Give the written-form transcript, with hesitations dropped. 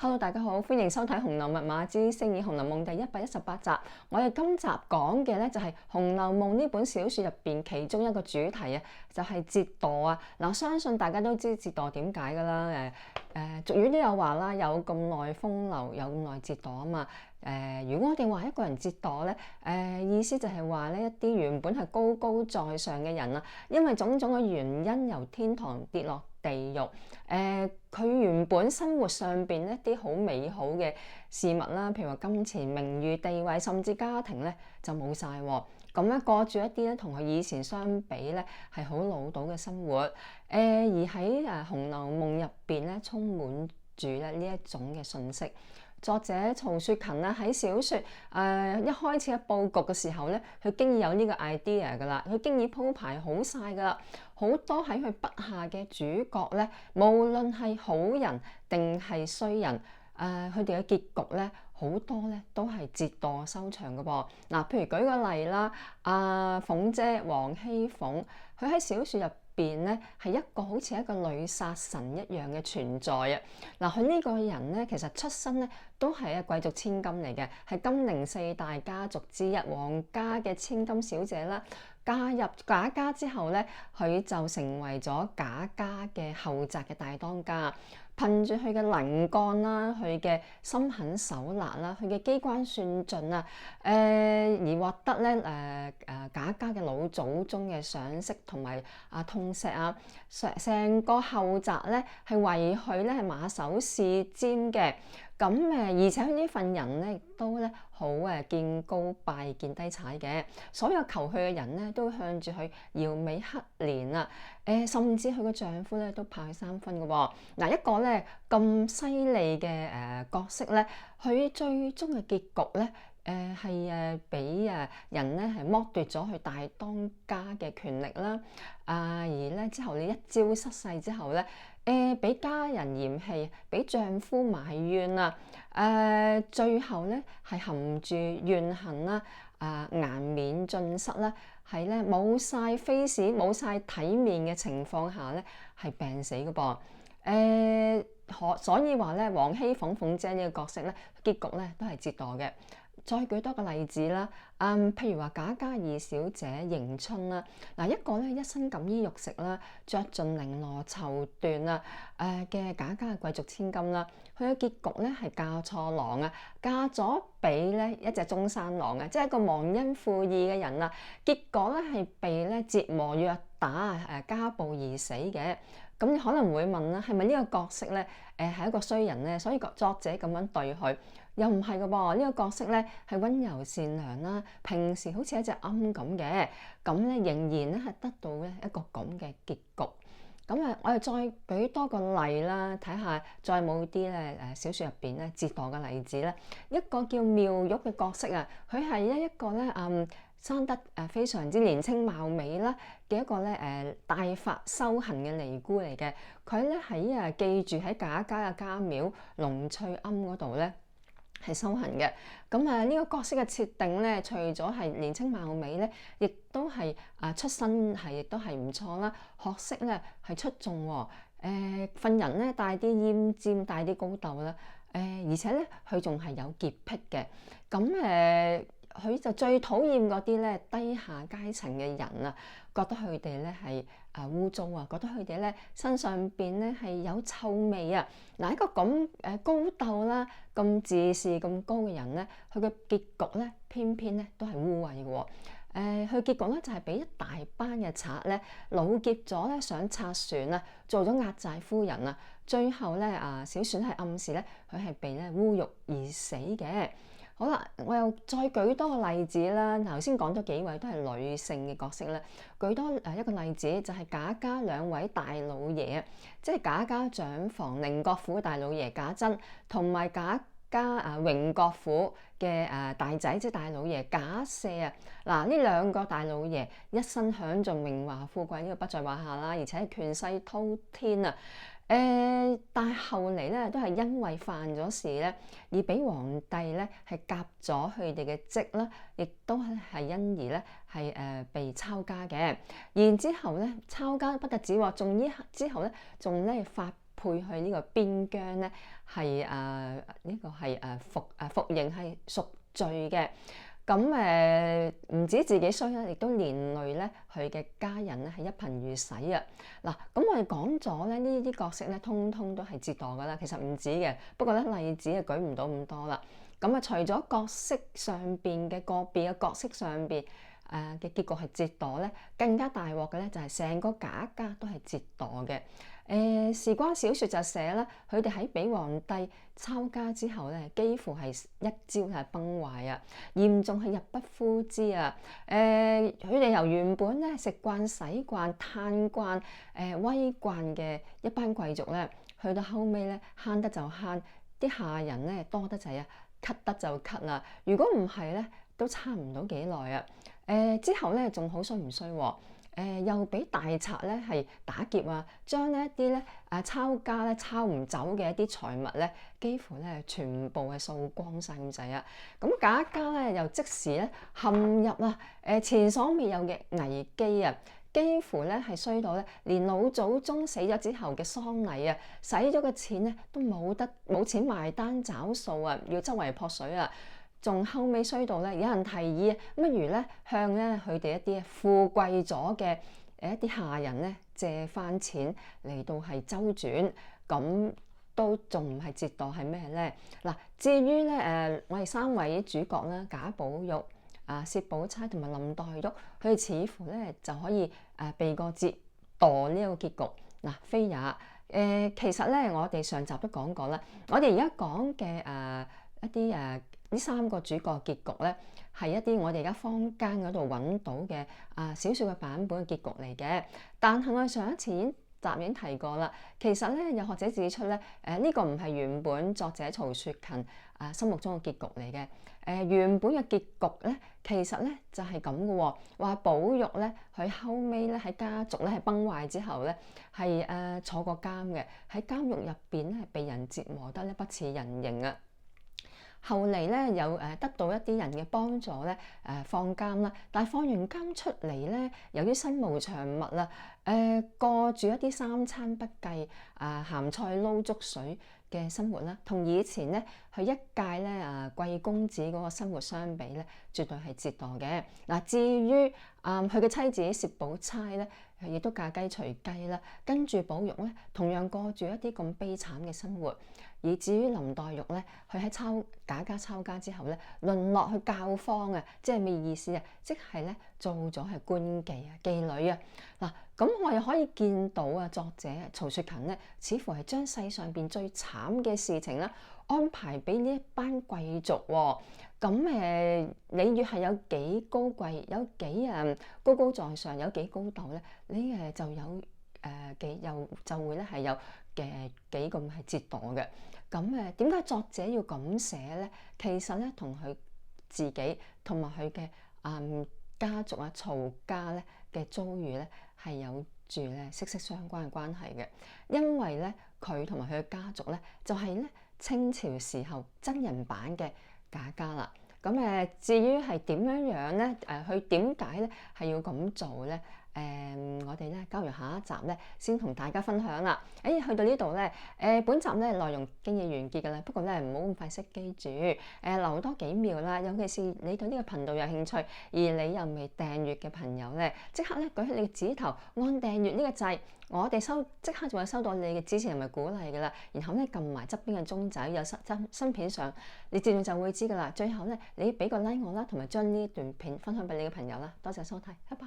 Hello，大家好，歡迎收睇《紅樓密碼之星語紅樓夢》第118集。我哋今集講嘅咧就係《紅樓夢》呢本小說入邊其中一個主題啊，就係折墮啊。嗱，相信大家都知折墮點解噶啦。俗語都有話啦，有咁耐風流，有咁耐折墮啊嘛。如果我哋話一個人折墮咧，意思就係話咧一啲原本係高高在上嘅人啊，因為種種嘅原因由天堂跌落地獄。佢原本生活上邊一啲好美好嘅事物啦，譬如話金錢、名譽、地位，甚至家庭咧就冇晒喎。咁咧過住一啲咧同佢以前相比咧係好潦倒嘅生活。而喺《紅樓夢》入邊咧充滿住咧呢一種嘅信息。作者曹雪芹咧喺小説一開始嘅佈局嘅時候咧，佢經已有呢個 idea 噶啦，佢經已鋪排好晒噶啦，好多喺佢筆下嘅主角咧，無論係好人定係衰人，佢哋嘅結局咧好多咧都係折墮收場嘅噃。嗱，譬如舉個例啦，鳳姐王熙鳳，佢喺小説入邊咧係一個好似一個女殺神一樣嘅存在啊！嗱，佢呢個人咧其實出身咧都係貴族千金嚟嘅，係金陵四大家族之一，皇家嘅千金小姐啦。嫁入賈家之後咧，佢就成為咗賈家嘅後宅嘅大當家。憑住佢嘅能幹啦，佢嘅心狠手辣啦，佢嘅機關算盡啊，而獲得咧賈家嘅老祖宗嘅賞識同埋痛錫啊，成個後宅咧係為佢咧係馬首是瞻嘅。咁而且呢份人咧亦都咧好見高拜見低踩嘅，所有求佢嘅人咧都向住佢搖尾乞憐啊！甚至佢個丈夫咧都怕佢三分嘅喎。嗱，一個咧咁犀利嘅角色咧，佢最終嘅結局咧係俾人咧係剝奪咗佢大當家嘅權力啦。而咧之後你一朝失勢之後咧，俾家人嫌棄，俾丈夫埋怨啊！最後咧係含住怨恨啦，顏面盡失啦，係咧冇晒 face 冇晒體面嘅情況下咧係病死嘅噃。所以話咧，王熙鳳鳳姐呢個角色咧結局咧都係折墮嘅。再舉多個例子啦，譬如話賈家二小姐迎春啦，嗱，一個咧一身錦衣玉食啦，着盡綾羅綢緞啊嘅賈家嘅貴族千金啦，佢嘅結局咧係嫁錯郎啊，嫁咗俾咧一隻中山狼啊，即係一個忘恩負義嘅人啊，結果咧係被咧折磨虐打家暴而死嘅。咁你可能會問啦，係咪呢個角色咧係一個衰人咧？所以作者咁樣對佢。又唔係嘅噃，呢個角色咧係溫柔善良啦，平時好似一隻鵪咁嘅，咁咧仍然咧係得到咧一個咁嘅結局。咁我哋再舉多個例啦，睇下再冇啲咧小説入邊咧折墮嘅例子咧。一個叫妙玉嘅角色啊，佢係一個咧生得非常之年青貌美啦嘅一個咧大發修行嘅尼姑嚟嘅。佢咧喺記住喺賈家嘅家廟龍翠庵嗰度咧係修行嘅。咁呢個角色嘅設定咧，除咗係年青貌美咧，亦都係出身亦都係唔錯啦，學識咧係出眾喎。份人咧帶啲奄尖，帶啲高竇啦。而且咧佢仲係有潔癖嘅。咁佢就最討厭嗰啲咧低下階層嘅人啊，覺得佢哋咧係污糟啊，覺得佢哋咧身上邊咧係有臭味啊。嗱，一個咁高竇啦，咁自視咁高嘅人咧，佢嘅結局咧偏偏咧都係污穢嘅喎。佢結局咧就係俾一大班嘅賊咧老劫咗咧，想拆船啊，做咗壓寨夫人啊。最後咧小說係暗示咧佢係被咧侮辱而死嘅。好啦，我又再舉多個例子啦。頭先講咗幾位都係女性嘅角色啦，舉多一個例子就係賈家兩位大老爺啊，即係賈家長房寧國府大老爺賈珍，同埋賈家榮國府嘅大仔即係大老爺賈赦啊。嗱，呢兩個大老爺一生享盡榮華富貴，呢個不在話下啦，而且權勢滔天啊。但係後嚟咧都係因為犯咗事咧，而俾皇帝咧係革咗佢哋嘅職啦，亦都係因而咧係被抄家嘅。然之後咧抄家不特止喎，仲之後咧仲咧發配去呢個邊疆咧，係呢個係服刑係贖罪嘅。咁唔止自己衰啦，亦都連累咧佢嘅家人咧係一貧如洗啊！嗱，咁我哋講咗咧呢啲角色咧，通通都係折墮噶啦。其實唔止嘅，不過咧例子啊舉唔到咁多啦。咁啊，除咗角色上邊嘅個別嘅角色上邊嘅結局係折墮咧，更加大鑊嘅咧就係成個賈家都係折墮嘅。事關小説就寫啦，佢哋喺俾皇帝抄家之後咧，幾乎係一朝係崩壞啊，嚴重係入不敷支啊！佢哋由原本咧食慣、洗慣、嘆慣、威慣嘅一班貴族咧，去到後尾咧慳得就慳，啲下人咧多得滯啊，咳得就咳啦。如果唔係咧，都差唔到幾耐啊！之後咧仲好衰唔衰喎？又俾大賊咧係打劫啊，將呢一啲咧抄家咧抄唔走嘅一啲財物咧，幾乎咧全部係掃光晒咁滯啊！咁賈家咧又即時咧陷入前所未有嘅危機啊！幾乎咧係衰到咧，連老祖宗死咗之後嘅喪禮啊，使咗嘅錢咧都冇錢埋單找數啊，要周圍撲水啊！仲後尾衰到咧，有人提議不如咧向咧佢哋一啲富貴咗嘅一啲下人咧借翻錢嚟到係周轉，咁都仲唔係折墮係咩咧？嗱，至於咧我哋三位主角啦，賈寶玉、薛寶釵同埋林黛玉，佢哋似乎咧就可以避過折墮呢一個結局。嗱，非也。其實咧我哋上集都講過啦，我哋而家講嘅一啲呢三個主角結局咧，係一啲我哋而家坊間嗰度揾到嘅小説嘅版本嘅結局嚟嘅。但係我哋上一次已經提過啦，其實咧有學者指出咧，呢個唔係原本作者曹雪芹心目中嘅結局嚟嘅。原本嘅結局咧，其實咧就係咁嘅喎，話寶玉咧佢後尾咧喺家族咧係崩壞之後咧係坐過監嘅，喺監獄入邊咧被人折磨得咧不似人形啊！後嚟咧有得到一啲人嘅幫助咧放監啦，但係放完監出嚟咧，由於身無長物啦，過住一啲三餐不繼鹹菜撈粥水嘅生活啦，同以前咧佢一介咧貴公子嗰個生活相比咧，絕對係折墮嘅。嗱，至於佢嘅妻子薛寶釵咧，亦都嫁雞隨雞啦，跟住寶玉咧同樣過住一啲咁悲慘嘅生活。而至於林黛玉咧，佢喺賈家抄家之後咧，淪落去教坊啊，即係咩意思啊？即係咧做咗係官妓妓女啊！嗱，咁我哋可以見到作者曹雪芹咧，似乎係將世上邊最慘嘅事情咧安排俾呢一班貴族喎。咁你越係有幾高貴，有幾高高在上，有幾高竇咧，你就有就會咧係有幾咁係折墮嘅。咁點解作者要咁寫咧？其實咧同佢自己同埋佢嘅家族曹家咧嘅遭遇咧係有住咧息息相關嘅關係嘅。因為咧佢同埋佢嘅家族咧就係咧清朝時候真人版嘅賈家啦。咁至於係點樣咧？佢點解咧係要咁做咧？我哋咧交完下一集咧，先同大家分享啦。去到呢度咧，本集咧內容經已完結㗎啦。不過咧唔好咁快熄機住，留多幾秒啦。尤其是你對呢個頻道有興趣，而你又未訂閱嘅朋友咧，即刻咧舉起你嘅指頭按訂閱呢個掣，我哋即刻就會收到你嘅支持同埋鼓勵㗎啦。然後咧撳埋側邊嘅鐘仔，有新片上，你自然就會知㗎啦。最後咧，你俾個 like 我啦，同埋將呢段片分享俾你嘅朋友啦。多謝收睇，拜拜。